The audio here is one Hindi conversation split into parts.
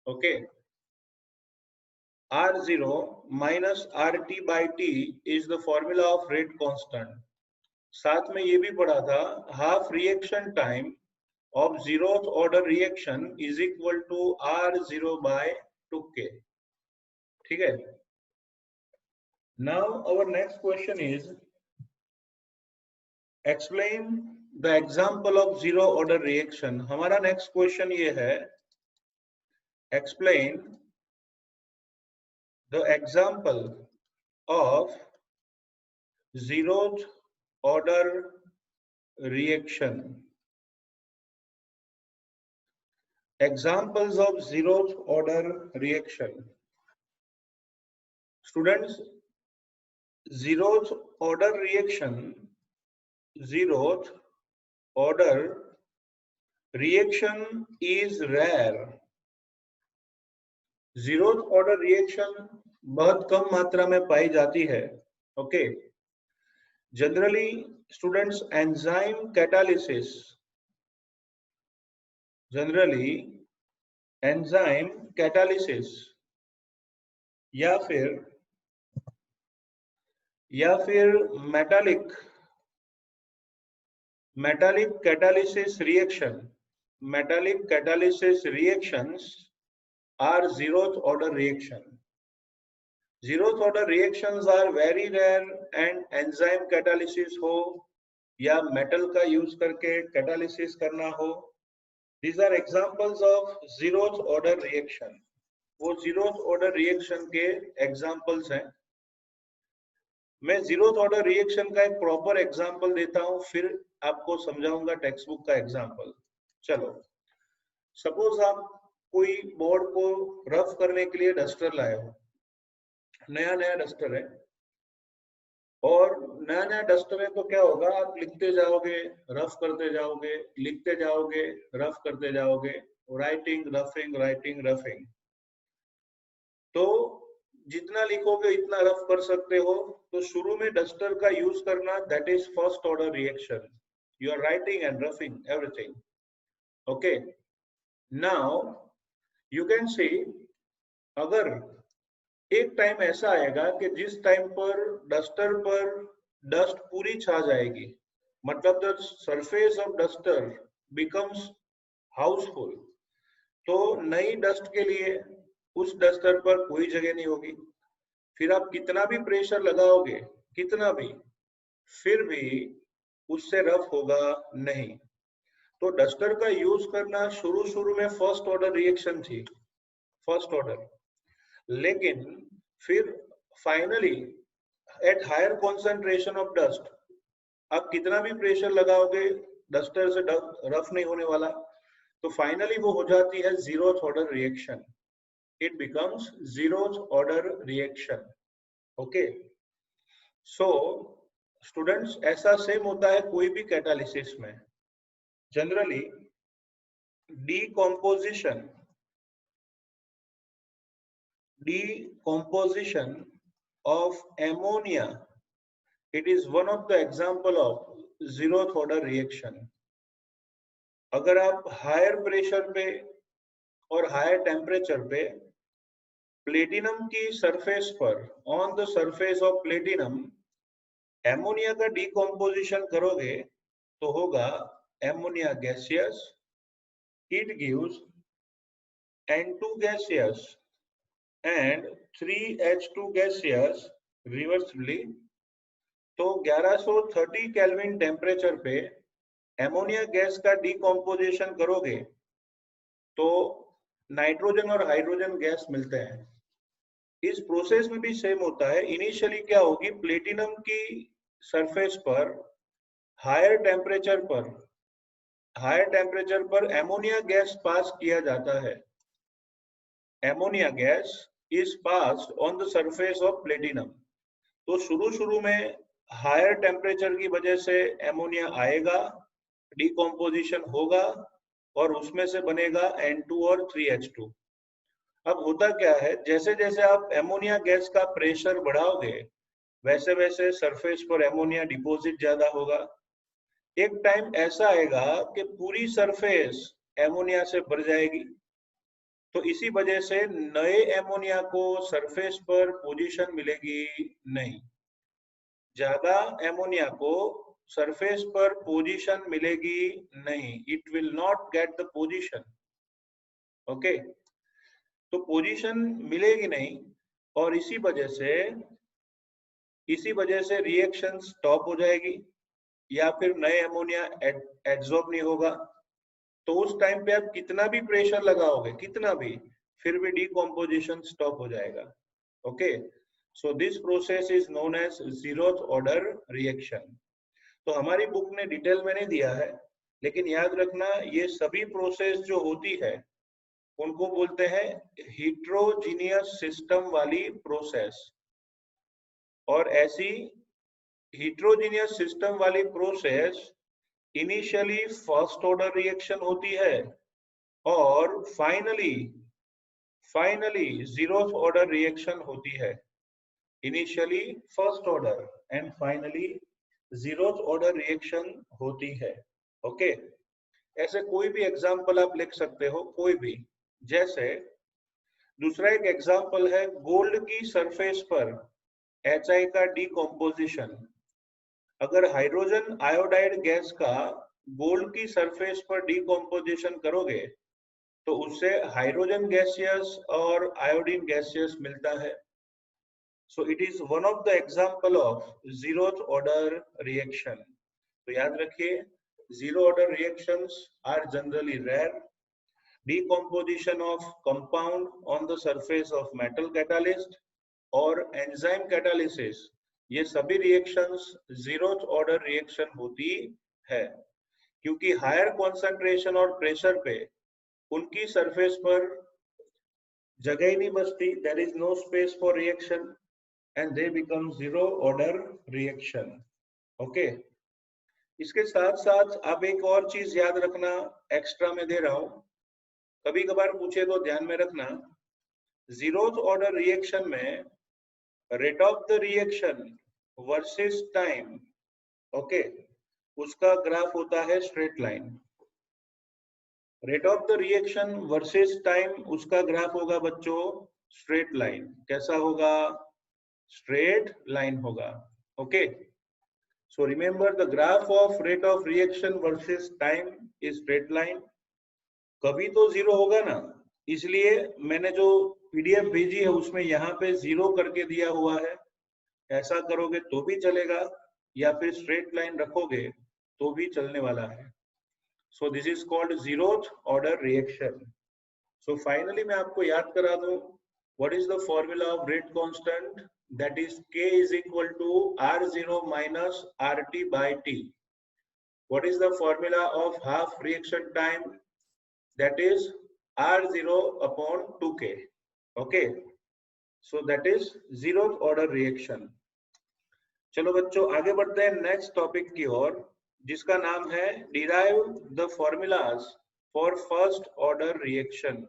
Okay, R0 minus RT by T is the formula of rate constant. साथ में ये भी पढ़ा था half reaction time of zeroth order reaction is equal to R0 by 2K. ठीक है. Now our next question is explain the example of zero order reaction. हमारा next question ये है explain the example of zeroth order reaction. Examples of zeroth order reaction. Students, zeroth order reaction, zeroth order reaction is rare. zeroth order reaction बहुत कम मात्रा में पाई जाती है. Okay. Generally, students, enzyme catalysis. Generally, enzyme catalysis या फिर metallic catalysis reactions are zeroth order reaction. Zeroth order reactions are very rare and enzyme catalysis हो या metal का use करके catalysis करना हो. These are examples of zeroth order reaction. वो zeroth order reaction के examples हैं. मैं zeroth order reaction का एक proper example देता हूँ, फिर आपको समझाऊंगा टेक्स्ट बुक का एग्जाम्पल. चलो, सपोज आप कोई बोर्ड को रफ करने के लिए डस्टर लाए हो. नया डस्टर है और नया डस्टर है तो क्या होगा, आप लिखते जाओगे, रफ करते जाओगे, लिखते जाओगे, रफ करते जाओगे, राइटिंग रफिंग. तो जितना लिखोगे इतना रफ कर सकते हो. तो शुरू में डस्टर का यूज करना, that is first order reaction. You are writing and roughing everything. Okay, now you can see, अगर एक टाइम ऐसा आएगा कि जिस टाइम पर डस्टर पर डस्ट पूरी छा जाएगी, मतलब the surface of duster becomes Housefull, तो नई डस्ट के लिए उस डस्टर पर कोई जगह नहीं होगी. फिर आप कितना भी प्रेशर लगाओगे, कितना भी, फिर भी उससे रफ होगा नहीं. तो डस्टर का यूज करना शुरू में फर्स्ट ऑर्डर रिएक्शन थी, फर्स्ट ऑर्डर. लेकिन फिर finally at higher concentration of dust, आप कितना भी प्रेशर लगाओगे डस्टर से रफ नहीं होने वाला. तो फाइनली वो हो जाती है zeroth order reaction. It becomes zeroth order reaction. Okay, so students, ऐसा सेम होता है कोई भी कैटालिसिस में. Generally decomposition of ammonia, it is one of the example of zeroth order reaction. अगर आप हायर प्रेशर पे और हायर टेम्परेचर पे प्लेटिनम की सरफेस पर, on the surface of platinum, ammonia का डिकम्पोजिशन करोगे तो होगा ammonia gaseous. It gives N2 gaseous and 3H2 gaseous reversibly. तो 1130 केल्विन टेम्परेचर पे एमोनिया गैस का डिकम्पोजिशन करोगे तो नाइट्रोजन और हाइड्रोजन गैस मिलते हैं. इस प्रोसेस में भी सेम होता है. इनिशियली क्या होगी, प्लेटिनम की सरफेस पर हायर टेम्परेचर पर एमोनिया गैस पास किया जाता है. Ammonia gas is passed on the surface of platinum. तो शुरू में हायर टेम्परेचर की वजह से एमोनिया आएगा, डिकम्पोजिशन होगा और उसमें से बनेगा N2 और 3H2. अब होता क्या है, जैसे जैसे आप एमोनिया गैस का प्रेशर बढ़ाओगे वैसे वैसे सरफेस पर एमोनिया डिपॉजिट ज्यादा होगा. एक टाइम ऐसा आएगा कि पूरी सरफेस एमोनिया से भर जाएगी. तो इसी वजह से नए एमोनिया को सरफेस पर पोजीशन मिलेगी नहीं, ज्यादा एमोनिया को सरफेस पर पोजीशन मिलेगी नहीं, it will not get the position. Okay, तो पोजीशन मिलेगी नहीं और इसी वजह से रिएक्शन स्टॉप हो जाएगी या फिर नए एमोनिया एब्जॉर्ब नहीं होगा। तो उस टाइम पे आप कितना भी प्रेशर लगाओगे, कितना भी, फिर भी डिकम्पोजिशन स्टॉप हो जाएगा। Okay, so this process is known as zeroth order reaction. तो हमारी बुक ने डिटेल में नहीं दिया है, लेकिन याद रखना ये सभी प्रोसेस जो होती है उनको बोलते हैं हीट्रोजीनियस सिस्टम वाली प्रोसेस। और ऐसी हीट्रोजीनियस सिस्टम वाली process initially first order reaction होती है और फाइनली जीरोथ ऑर्डर रिएक्शन होती है। Initially first order and finally zeroth order reaction होती है। ओके, ऐसे कोई भी एग्जांपल आप लिख सकते हो, कोई भी। जैसे दूसरा एक एग्जांपल है, गोल्ड की सरफेस पर HI का डिकम्पोजिशन। अगर हाइड्रोजन आयोडाइड गैस का गोल्ड की सरफेस पर डिकम्पोजिशन करोगे तो उससे हाइड्रोजन गैसियस और आयोडीन गैसियस मिलता है। So it is one of the example of zeroth order reaction. तो याद रखिए, zero order reactions are generally rare. Decomposition of compound on the surface of metal catalyst और enzyme catalysis, ये सभी reactions zeroth order reaction होती है, क्योंकि higher concentration और pressure पे उनकी surface पर जगह ही नहीं बचती, there is no space for reaction and they become zero order reaction. Okay, इसके साथ साथ अब एक और चीज याद रखना, एक्स्ट्रा में दे रहा हूं, कभी कभार पूछे तो ध्यान में रखना, जीरोथ ऑर्डर रिएक्शन में rate of the reaction versus time, okay, उसका ग्राफ होता है straight line. Rate of the reaction versus time, उसका ग्राफ होगा बच्चों स्ट्रेट लाइन। कैसा होगा? straight line होगा। okay, so remember the graph of rate of reaction versus time is straight line। कभी तो जीरो होगा ना, इसलिए मैंने जो पीडीएफ भेजी है उसमें यहाँ पे जीरो करके दिया हुआ है। ऐसा करोगे तो भी चलेगा या फिर स्ट्रेट लाइन रखोगे तो भी चलने वाला है। so this is called zeroth order reaction। so finally मैं आपको याद करा दूं, what is the formula of rate constant? That is K is equal to R0 minus RT by T. What is the formula of half reaction time? That is R0 upon 2K. Okay, so that is zeroth order reaction। चलो बच्चों आगे बढ़ते हैं नेक्स्ट टॉपिक की ओर, जिसका नाम है derive the formulas for first order reaction।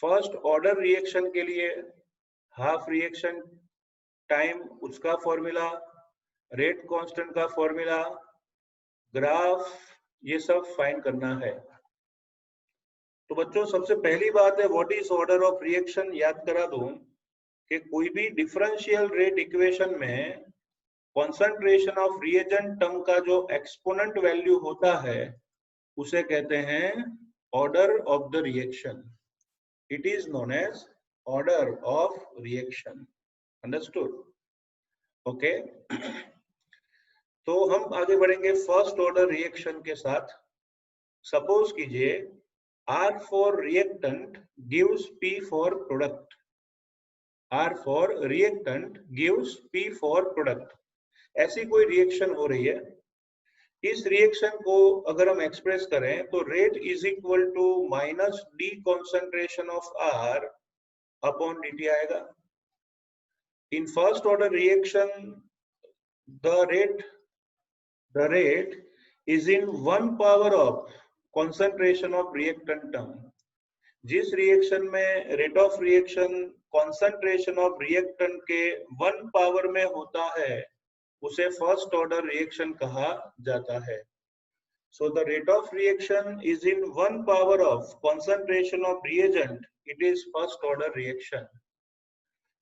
First order reaction के लिए हाफ रिएक्शन टाइम, उसका फॉर्मूला, रेट कांस्टेंट का फॉर्मूला, ग्राफ, ये सब फाइंड करना है। तो बच्चों सबसे पहली बात है what is order of reaction. याद करा दूं कि कोई भी डिफरेंशियल रेट इक्वेशन में कॉन्सेंट्रेशन ऑफ रिएजेंट टर्म का जो एक्सपोनेंट वैल्यू होता है उसे कहते हैं order of the reaction. It is known as order of reaction. Understood? Okay, तो हम आगे बढ़ेंगे फर्स्ट ऑर्डर रिएक्शन के साथ। सपोज कीजिए R for reactant gives P for product. R for reactant gives P for product. ऐसी कोई रिएक्शन हो रही है। इस रिएक्शन को अगर हम एक्सप्रेस करें तो rate is equal to minus D concentration of R upon dt आएगा। In first order reaction, the rate is in 1 power of concentration of reactant term। जिस रिएक्शन में rate of reaction concentration of reactant के 1 पावर में होता है उसे फर्स्ट ऑर्डर रिएक्शन कहा जाता है। So the rate of reaction is in 1 power of concentration of reagent. It is first order reaction.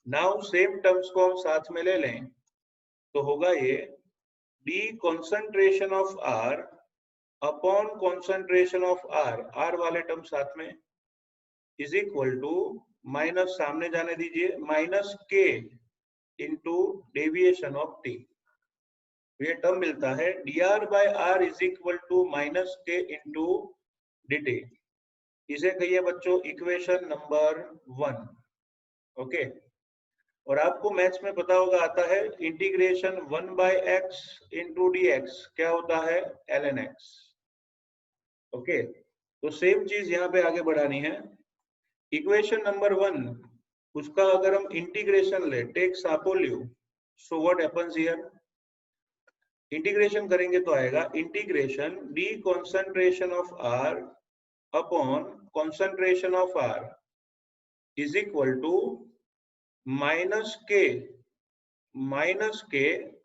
Now same terms को हम साथ में ले लें तो होगा ये D concentration of R upon concentration of R वाले टर्म साथ में is equal to माइनस सामने जाने दीजिए minus K into deviation of T. ये टर्म मिलता है dr by r is equal to minus K into dt. इसे कहिए बच्चों इक्वेशन नंबर 1. ओके और आपको मैथ्स में पता होगा आता है integration 1 by x into dx क्या होता है ln x. ओके तो सेम चीज यहाँ पे आगे बढ़ानी है. इक्वेशन नंबर 1 उसका अगर हम इंटीग्रेशन ले टेक सापोलियो so what happens here. Integration करेंगे तो आएगा integration d concentration of r upon concentration of r is equal to minus के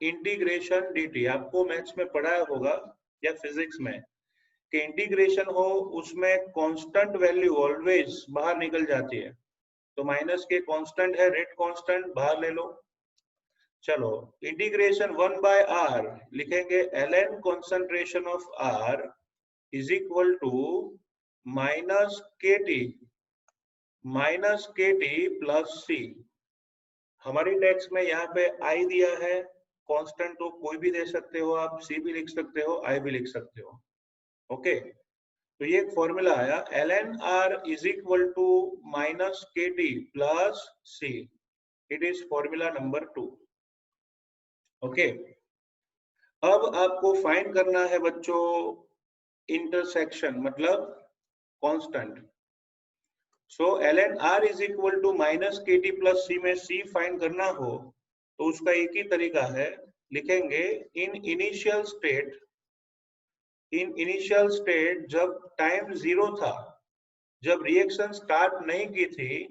इंटीग्रेशन dt. आपको मैथ्स में पढ़ाया होगा या फिजिक्स में कि इंटीग्रेशन हो उसमें कांस्टेंट वैल्यू ऑलवेज बाहर निकल जाती है. तो माइनस के कांस्टेंट है रेट कांस्टेंट बाहर ले लो. चलो इंटीग्रेशन 1 by r लिखेंगे ln concentration of r is equal to minus kt plus c. हमारी टेक्स्ट में यहाँ पे i दिया है कांस्टेंट तो कोई भी दे सकते हो आप, c भी लिख सकते हो i भी लिख सकते हो. ओके तो ये एक फॉर्मूला आया ln r is equal to minus kt plus c. It is formula number 2. Okay अब आपको फाइंड करना है बच्चों इंटरसेक्शन मतलब constant. So ln r is equal to minus kt plus c में c फाइंड करना हो तो उसका एक ही तरीका है. लिखेंगे इन इनिशियल स्टेट जब टाइम 0 था, जब रिएक्शन स्टार्ट नहीं की थी,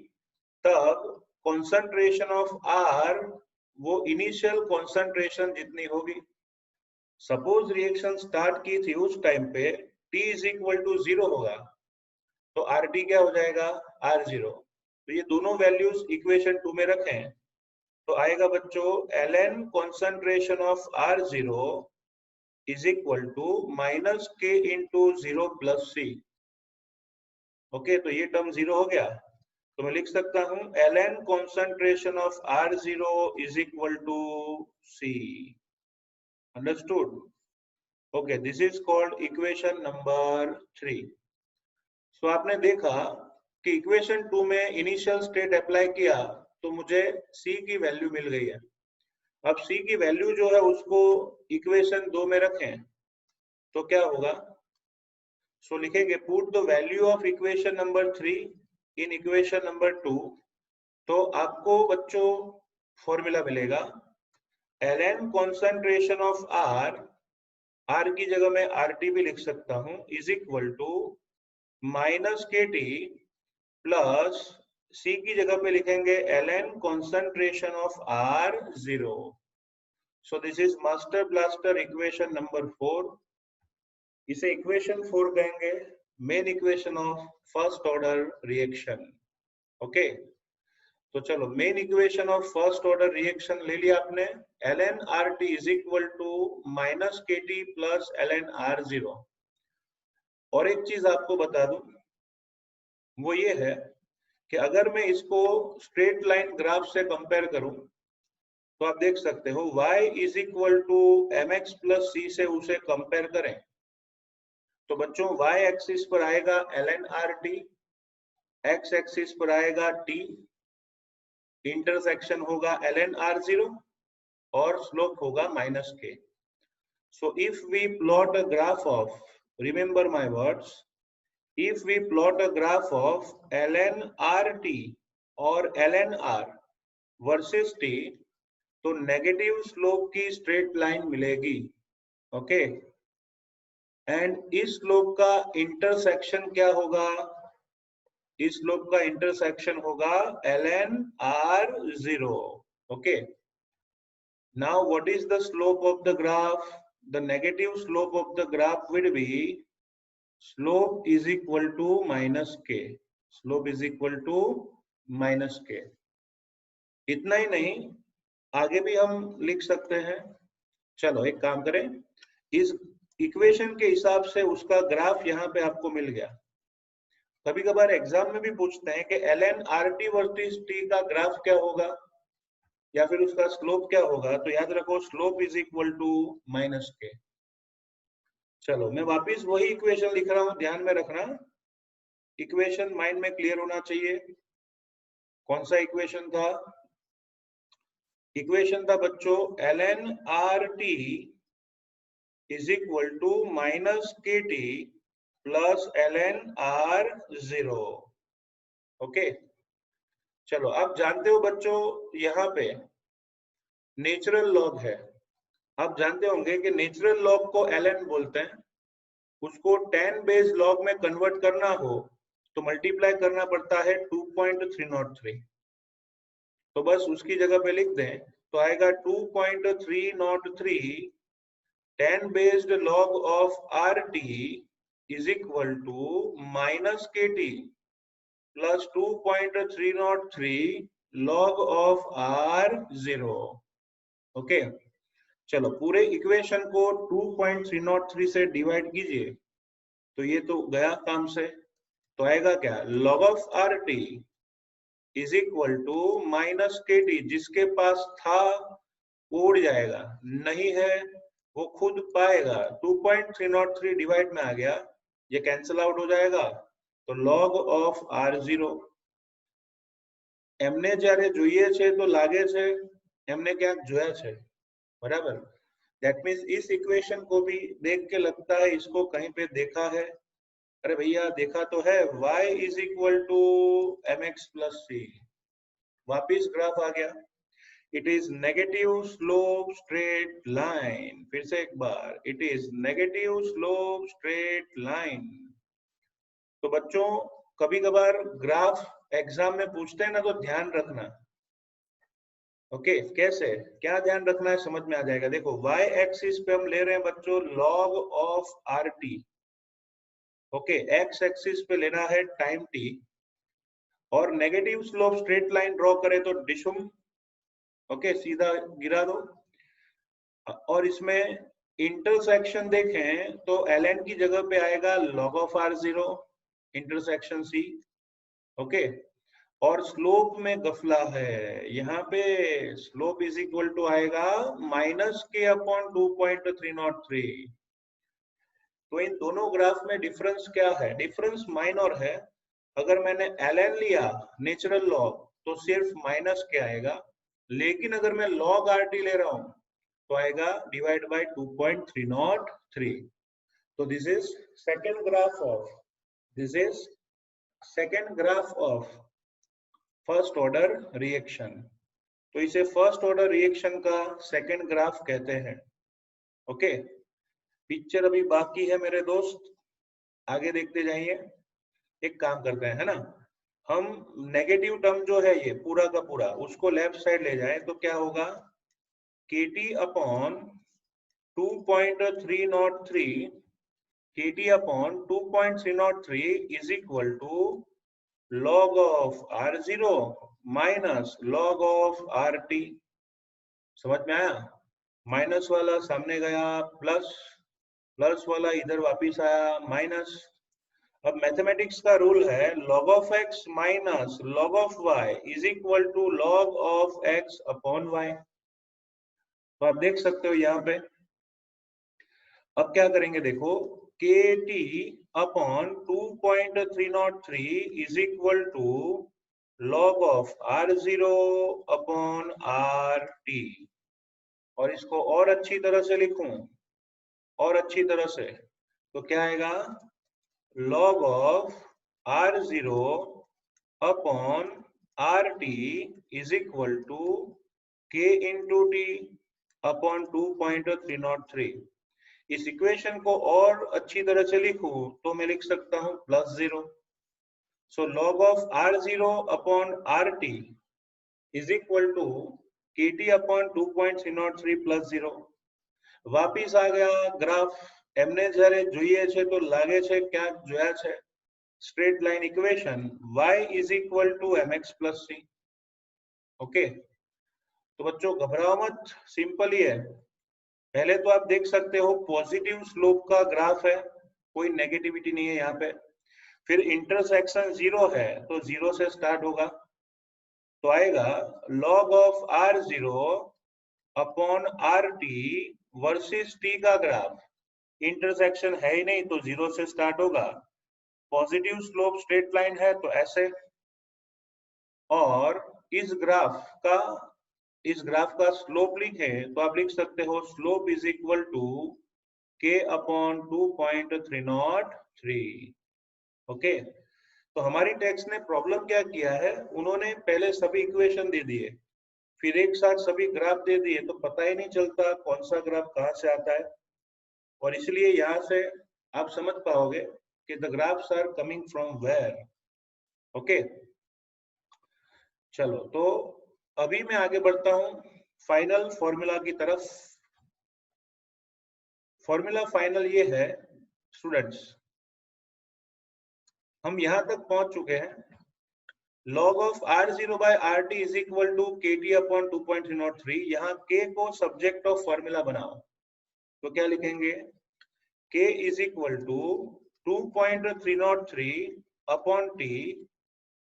तब कॉन्सेंट्रेशन ऑफ R वो इनिशियल कॉन्सेंट्रेशन जितनी होगी. सपोज रिएक्शन स्टार्ट की थी उस टाइम पे T इज इक्वल टू 0 होगा तो RT क्या हो जाएगा R0. तो ये दोनों वैल्यूज इक्वेशन 2 में रखें तो आएगा बच्चों ln concentration of R0 is equal to minus K into 0 plus C. Okay तो ये टर्म 0 हो गया तो मैं लिख सकता हूं ln concentration of R0 is equal to C. Understood? Okay, this is called equation number 3. So आपने देखा कि इक्वेशन 2 में इनिशियल स्टेट अप्लाई किया तो मुझे C की वैल्यू मिल गई है. अब C की वैल्यू जो है उसको इक्वेशन 2 में रखें तो क्या होगा. सो लिखेंगे put the value of equation number 3 in equation number 2. तो आपको बच्चों फॉर्मूला मिलेगा ln concentration of R की जगह मैं RT भी लिख सकता हूं is equal to minus KT plus C की जगह पे लिखेंगे ln concentration of R0. So this is master blaster equation number 4. इसे इक्वेशन 4 कहेंगे main equation of first order reaction. Okay तो चलो main equation of first order reaction ले लिया आपने. ln RT is equal to minus KT plus ln R0. और एक चीज आपको बता दूं वो ये है कि अगर मैं इसको स्ट्रेट लाइन ग्राफ से कंपेयर करूं तो आप देख सकते हो y is equal to mx plus c से उसे कंपेयर करें तो बच्चों y एक्सिस पर आएगा ln RT, x एक्सिस पर आएगा t, इंटरसेक्शन होगा ln R0 और स्लोप होगा minus k. So if we plot a graph of, remember my words, if we plot a graph of ln RT और ln R versus T तो नेगेटिव स्लोप की स्ट्रेट लाइन मिलेगी. ओके एंड इस स्लोप का इंटरसेक्शन क्या होगा. इस स्लोप का इंटरसेक्शन होगा ln R0. Okay now what is the slope of the graph. the negative slope of the graph will be slope is equal to minus k. Slope is equal to minus k. इतना ही नहीं, आगे भी हम लिख सकते हैं. चलो एक काम करें, इस इक्वेशन के हिसाब से उसका ग्राफ यहाँ पे आपको मिल गया. कभी कभार एग्जाम में भी पूछते हैं कि ln rt वर्सेस t का ग्राफ क्या होगा या फिर उसका स्लोप क्या होगा. तो याद रखो slope is equal to minus K. चलो मैं वापिस वही इक्वेशन लिख रहा हूं, ध्यान में रखना, इक्वेशन माइंड में क्लियर होना चाहिए. कौन सा इक्वेशन था? इक्वेशन था बच्चों ln rt is equal to minus K T plus ln r0. Okay, चलो आप जानते हो बच्चों यहाँ पे नेचुरल लॉग है. आप जानते होंगे कि नेचुरल लॉग को ln बोलते हैं. उसको 10 बेस लॉग में कन्वर्ट करना हो तो मल्टीप्लाई करना पड़ता है 2.303. तो बस उसकी जगह पे लिख दें तो आएगा 2.303 10 based log of rt is equal to minus K T plus 2.303 log of r0. Okay, चलो पूरे इक्वेशन को 2.303 से डिवाइड कीजिए तो ये तो गया काम से. तो आएगा क्या? log of rt is equal to minus K T. जिसके पास था वो उड़ जाएगा, नहीं है वो खुद पाएगा. 2.303 डिवाइड में आ गया, ये कैंसिल आउट हो जाएगा. तो log ऑफ r0 એમને જ્યારે જોઈએ છે તો લાગે છે એમને ક્યાંક જોયા છે, बराबर. दैट मीन्स इस इक्वेशन को भी देख के लगता है इसको कहीं पे देखा है. अरे भैया देखा तो है, y is equal to mx plus C. वापिस ग्राफ आ गया. It is negative slope straight line. फिर से एक बार, it is negative slope straight line. तो बच्चों कभी कभार ग्राफ एग्जाम में पूछते हैं ना तो ध्यान रखना. ओके, कैसे क्या ध्यान रखना है समझ में आ जाएगा. देखो y एक्सिस पे हम ले रहे हैं बच्चों log of rt. Okay, x axis पे लेना है टाइम t. और negative slope straight line draw करें तो डिशुम. ओके, सीधा गिरा दो. और इसमें इंटरसेक्शन देखें तो ln की जगह पे आएगा log of r0 intersection c. Okay, और स्लोप में गफला है, यहाँ पे स्लोप इज इक्वल टू आएगा माइनस के अपॉन 2.303. तो इन दोनों ग्राफ में डिफरेंस क्या है? डिफरेंस माइनर है. अगर मैंने ln लिया नेचुरल लॉग तो सिर्फ माइनस के आएगा, लेकिन अगर मैं log rt ले रहा हूं तो आएगा डिवाइड बाय 2.303. तो this is second graph of first order reaction. तो इसे फर्स्ट ऑर्डर रिएक्शन का सेकंड ग्राफ कहते हैं. ओके, पिक्चर अभी बाकी है मेरे दोस्त, आगे देखते जाइए. एक काम करते हैं, है ना, हम नेगेटिव टर्म जो है ये पूरा का पूरा उसको लेफ्ट साइड ले जाएं तो क्या होगा? kt upon 2.303 kt upon 2.303 is equal to log of r0 minus log of rt. समझ में आया? माइनस वाला सामने गया, प्लस प्लस वाला इधर वापिस आया माइनस. अब मैथमेटिक्स का रूल है log of x minus log of y is equal to log of x upon y. तो आप देख सकते हो यहाँ पे. अब क्या करेंगे देखो, kt upon 2.303 is equal to log of r0 upon rt. और इसको और अच्छी तरह से लिखूं, और अच्छी तरह से, तो क्या आएगा? log of r0 upon rt is equal to k into t upon 2.303. इस इक्वेशन को और अच्छी तरह से लिखूं तो मैं लिख सकता हूं plus 0. So log of r0 upon rt is equal to kt upon 2.303 plus 0. વાપીસ આ ગયા ગ્રાફ એમને જ્યારે જોઈએ છે તો લાગે છે ક્યાંક જોયા છે straight line equation y is equal to mx plus c। Okay, तो बच्चों घबराओ मत, सिंपल ही है। पहले तो आप देख सकते हो पॉजिटिव स्लोप का ग्राफ है, कोई नेगेटिविटी नहीं है यहाँ पे। फिर इंटरसेक्शन 0 है तो 0 से स्टार्ट होगा, तो आएगा log of r0 upon rt versus t का ग्राफ। इंटरसेक्शन है ही नहीं तो 0 से स्टार्ट होगा, पॉजिटिव स्लोप स्ट्रेट लाइन है तो ऐसे। और इस ग्राफ का स्लोप लिखें तो आप लिख सकते हो slope is equal to k upon 2.303। Okay, तो हमारी टेक्स्ट ने प्रॉब्लम क्या किया है, उन्होंने पहले सभी इक्वेशन दे दिए, फिर एक साथ सभी ग्राफ दे दिए, तो पता ही नहीं चलता कौन सा ग्राफ कहाँ से आता है। और इसलिए यहाँ से आप समझ पाओगे कि the graphs are coming from where. Okay, चलो तो अभी मैं आगे बढ़ता हूं फाइनल फॉर्मूला की तरफ। फॉर्मूला फाइनल ये है स्टूडेंट्स, हम यहां तक पहुंच चुके हैं। log of r0 by rt is equal to kt upon 2.303। यहाँ k को सब्जेक्ट ऑफ फॉर्मूला बनाओ तो क्या लिखेंगे, k is equal to 2.303 upon t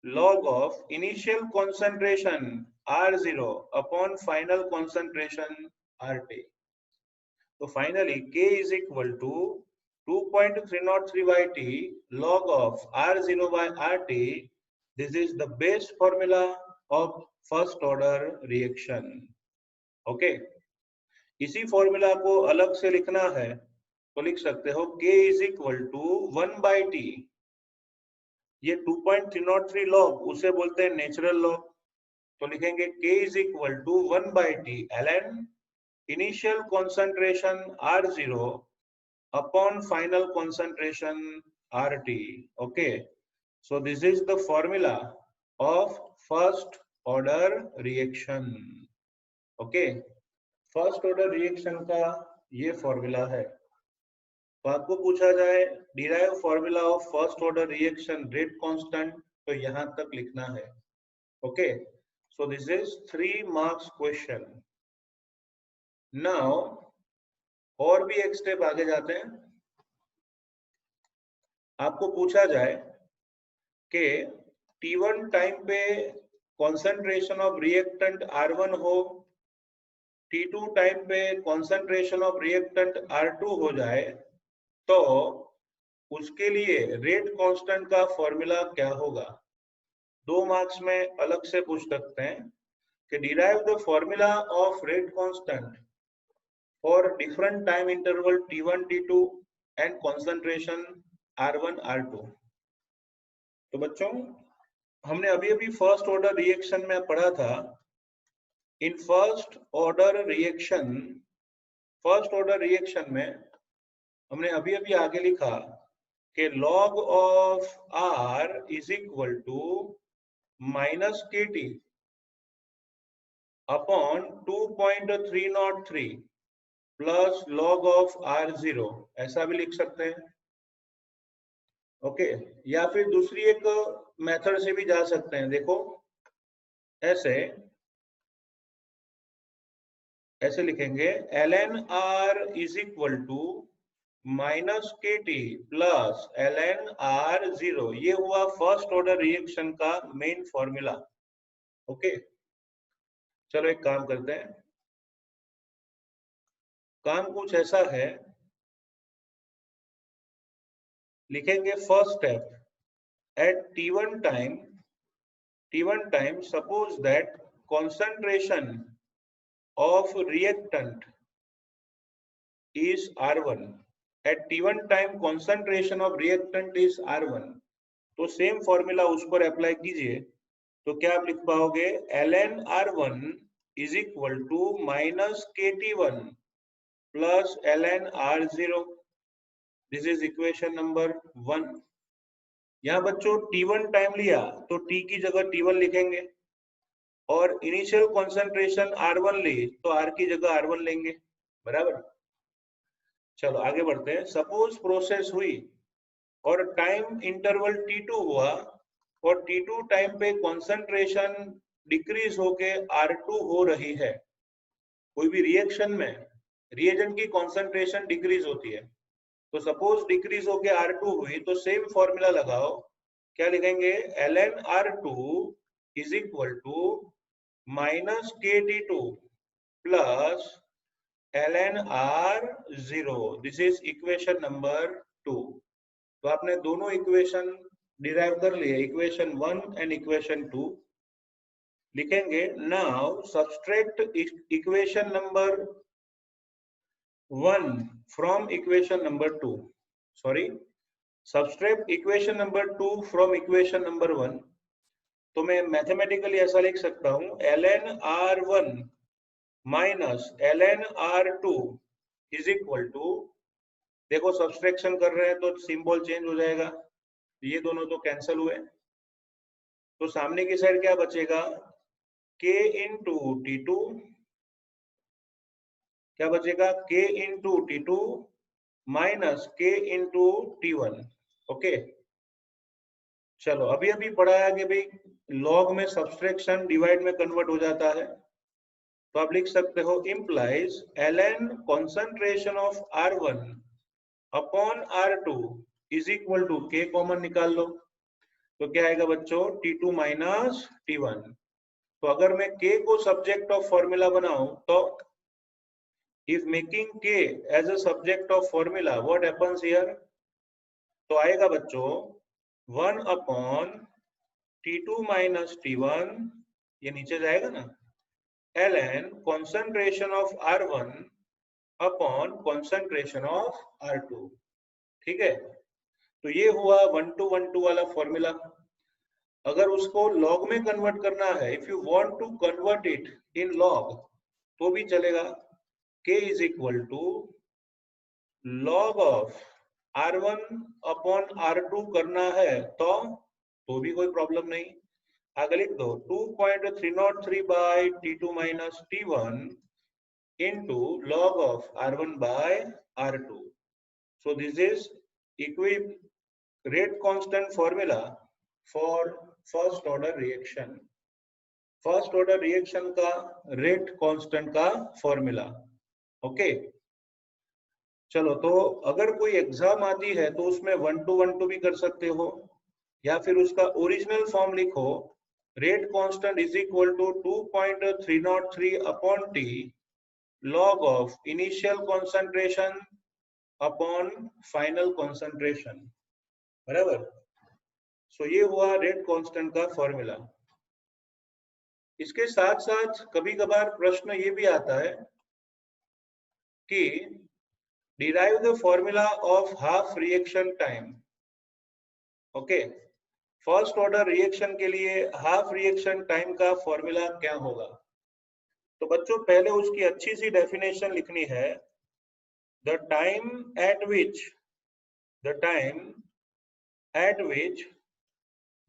log of initial concentration R0 upon final concentration RT। तो finally K is equal to 2.303 by T log of R0 by RT। This is the base formula of first order reaction। Okay, इसी फॉर्मूला को अलग से लिखना है तो लिख सकते हो K is equal to 1 by T। ये 2.303 लॉग उसे बोलते हैं नेचुरल लॉग, तो लिखेंगे k is equal to 1 by T ln initial concentration R0 upon final concentration RT। Okay, so this is the formula of first order reaction. Okay, first order reaction का ये फॉर्मूला है। तो आपको पूछा जाए derive formula of first order reaction rate constant, तो यहां तक लिखना है। Okay, so this is 3 marks question. Now और भी एक स्टेप आगे जाते हैं। आपको पूछा जाए कि T1 टाइम पे कॉन्सेंट्रेशन ऑफ रिएक्टेंट R1 हो, T2 टाइम पे कॉन्सेंट्रेशन ऑफ रिएक्टेंट R2 हो जाए, तो उसके लिए रेट कांस्टेंट का फॉर्मूला क्या होगा। 2 मार्क्स में अलग से पूछ सकते हैं कि derive the formula of rate constant for different time interval T1 T2 and concentration R1 R2। तो बच्चों हमने अभी अभी फर्स्ट ऑर्डर रिएक्शन में पढ़ा था, इन फर्स्ट ऑर्डर रिएक्शन में हमने अभी अभी आगे लिखा कि log of R is equal to minus KT upon 2.303 plus log of R0, ऐसा भी लिख सकते हैं। ओके, या फिर दूसरी एक मेथड से भी जा सकते हैं। देखो ऐसे लिखेंगे ln R is equal to minus KT plus ln R0। ये हुआ फर्स्ट ऑर्डर रिएक्शन का मेन फॉर्मूला। ओके, चलो एक काम करते हैं। काम कुछ ऐसा है, लिखेंगे first step at T1 time suppose that concentration of reactant is R1। at T1 time concentration of reactant is R1। तो सेम फॉर्मूला उस पर अप्लाई कीजिए, तो क्या आप लिख पाओगे ln R1 is equal to minus KT1 plus ln R0। This is equation number 1। यहाँ बच्चों T1 टाइम लिया तो T की जगह T1 लिखेंगे, और इनिशियल कॉन्सेंट्रेशन R1 ली तो R की जगह R1 लेंगे, बराबर। चलो आगे बढ़ते हैं। सपोज प्रोसेस हुई और टाइम इंटरवल T2 हुआ और T2 टाइम पे कंसंट्रेशन डिक्रीज होके R2 हो रही है। कोई भी रिएक्शन में रिएजेंट की कंसंट्रेशन डिक्रीज होती है, तो सपोज डिक्रीज होके R2 हुई तो सेम फॉर्मूला लगाओ। क्या लिखेंगे? ln R2 is equal to minus KT2 plus ln R0। This is equation number 2। तो आपने दोनों इक्वेशन डिराइव कर लिए, इक्वेशन 1 एंड इक्वेशन 2 लिखेंगे। Now subtract equation number 1 from equation number 2, sorry subtract equation number 2 from equation number 1। तो मैं मैथमेटिकली ऐसा लिख सकता हूं, ln R1 minus ln R2 is equal to, देखो सब्सट्रैक्शन कर रहे हैं तो सिंबल चेंज हो जाएगा, ये दोनों तो कैंसिल हुए, तो सामने की साइड क्या बचेगा? K इंटू T2, क्या बचेगा? K into T2 minus K into T1। Okay, चलो अभी अभी पढ़ाया कि भाई लॉग में सब्सट्रैक्शन डिवाइड में कन्वर्ट हो जाता है, तो आप लिख सकते हो implies ln concentration of R1 upon R2 is equal to K common निकाल लो, तो क्या आएगा बच्चों? T2 minus T1। तो अगर मैं K को सब्जेक्ट ऑफ फॉर्मूला बनाऊं तो if making K as a subject of formula what happens here? तो आएगा बच्चों 1 अपॉन T2 माइनस T1, ये नीचे जाएगा ना, ln concentration of R1 upon concentration of R2। ठीक है, तो ये हुआ 1 to 1 2 वाला फॉर्मूला। अगर उसको लॉग में कन्वर्ट करना है, if you want to convert it in log तो भी चलेगा। K is equal to log of R1 upon R2 करना है तो भी कोई प्रॉब्लम नहीं, आगे लिख दो 2.303 by T2 minus T1 into log of R1 by R2. So this is rate constant formula for first order reaction. First order reaction का रेट कांस्टेंट का फॉर्मूला। ओके, चलो तो अगर कोई एग्जाम आती है तो उसमें 1 to 1 2 भी कर सकते हो, या फिर उसका ओरिजिनल फॉर्म लिखो, rate constant is equal to 2.303 upon T log of initial concentration upon final concentration, बराबर। सो ये हुआ रेट कांस्टेंट का फॉर्मूला। इसके साथ साथ कभी कभार प्रश्न ये भी आता है कि derive the formula of half reaction time. Okay, first order reaction के लिए हाफ रिएक्शन टाइम का फॉर्मूला क्या होगा? तो बच्चों पहले उसकी अच्छी सी डेफिनेशन लिखनी है। The time at which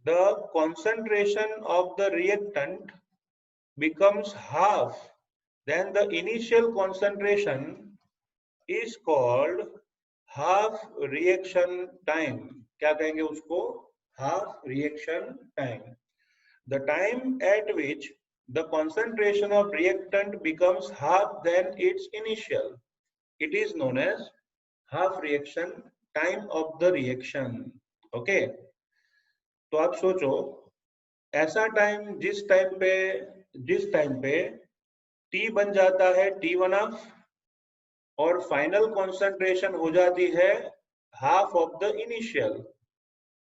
the concentration of the reactant becomes half than the initial concentration is called half reaction time। क्या कहेंगे उसको? half reaction time। The time at which the concentration of reactant becomes half than its initial, it is known as half reaction time of the reaction। Okay, तो आप सोचो ऐसा टाइम जिस टाइम पे T बन जाता है T1 और फाइनल कंसंट्रेशन हो जाती है हाफ ऑफ द इनिशियल,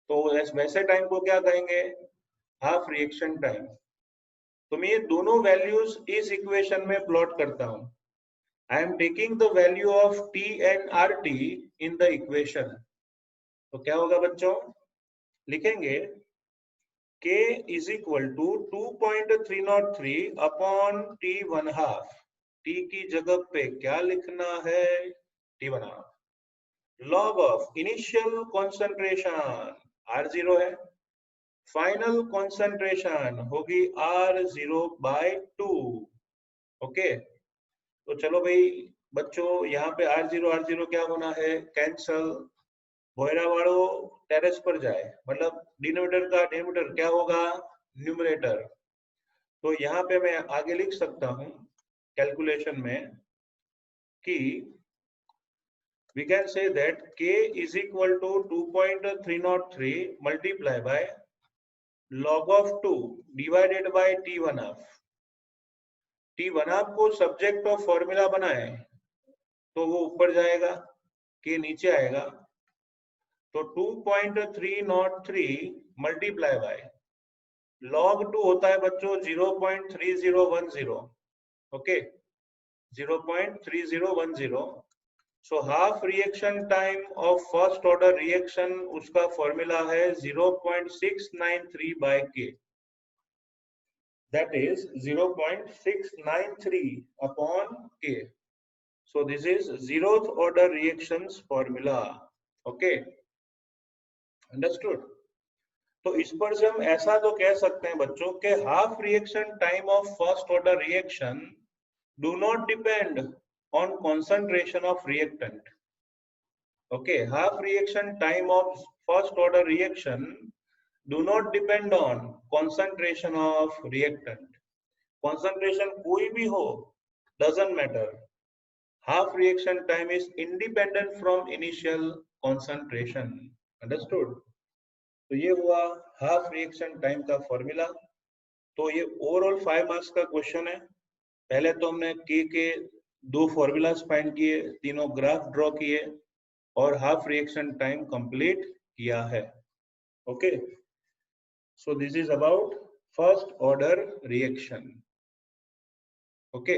तो वैसे टाइम को क्या कहेंगे? Half reaction time. तो मैं ये दोनों वैल्यूज इस इक्वेशन में प्लॉट करता हूं। I am taking the value of T and RT in the equation। तो क्या होगा बच्चों? लिखेंगे K is equal to 2.303 upon T1/2। T की जगह पे क्या लिखना है? T1/2। Log of initial concentration R0 है, फाइनल कॉन्सेंट्रेशन होगी R0/2। ओके, तो चलो भाई बच्चों यहाँ पे R0 क्या होना है, कैंसल। भोयरा वालों टेरेस पर जाए, मतलब डिनोमिनेटर का डिनोमिनेटर क्या होगा, न्यूमरेटर। तो यहाँ पे मैं आगे लिख सकता हूँ कैलकुलेशन में कि we can say that k is equal to 2.303 multiplied by log of 2 divided by t1 half। t1 half को सब्जेक्ट ऑफ फॉर्मूला बनाए तो वो ऊपर जाएगा, k नीचे आएगा। तो 2.303 मल्टीप्लाई बाय log 2 होता है बच्चों 0.3010। Okay, 0.3010। So half reaction time of first order reaction, उसका फॉर्मूला है 0.693 बाय के, दैट इज 0.693 अपॉन के। सो this is zeroth order reactions formula। Okay, understood. तो इस पर से हम ऐसा तो कह सकते हैं बच्चों के half reaction time of first order reaction do not depend on concentration of reactant। okay, half reaction time of first order reaction do not depend on concentration of reactant। concentration कोई भी हो, doesn't matter, half reaction time is independent from initial concentration। understood। तो ये हुआ हाफ रिएक्शन टाइम का फॉर्मूला। तो ये ओवरऑल 5 मार्क्स का क्वेश्चन है। पहले तो हमने के 2 फॉर्मूलाज फाइंड किए, तीनों ग्राफ ड्रॉ किए और हाफ रिएक्शन टाइम कंप्लीट किया है। Okay, so this is about first order reaction. Okay.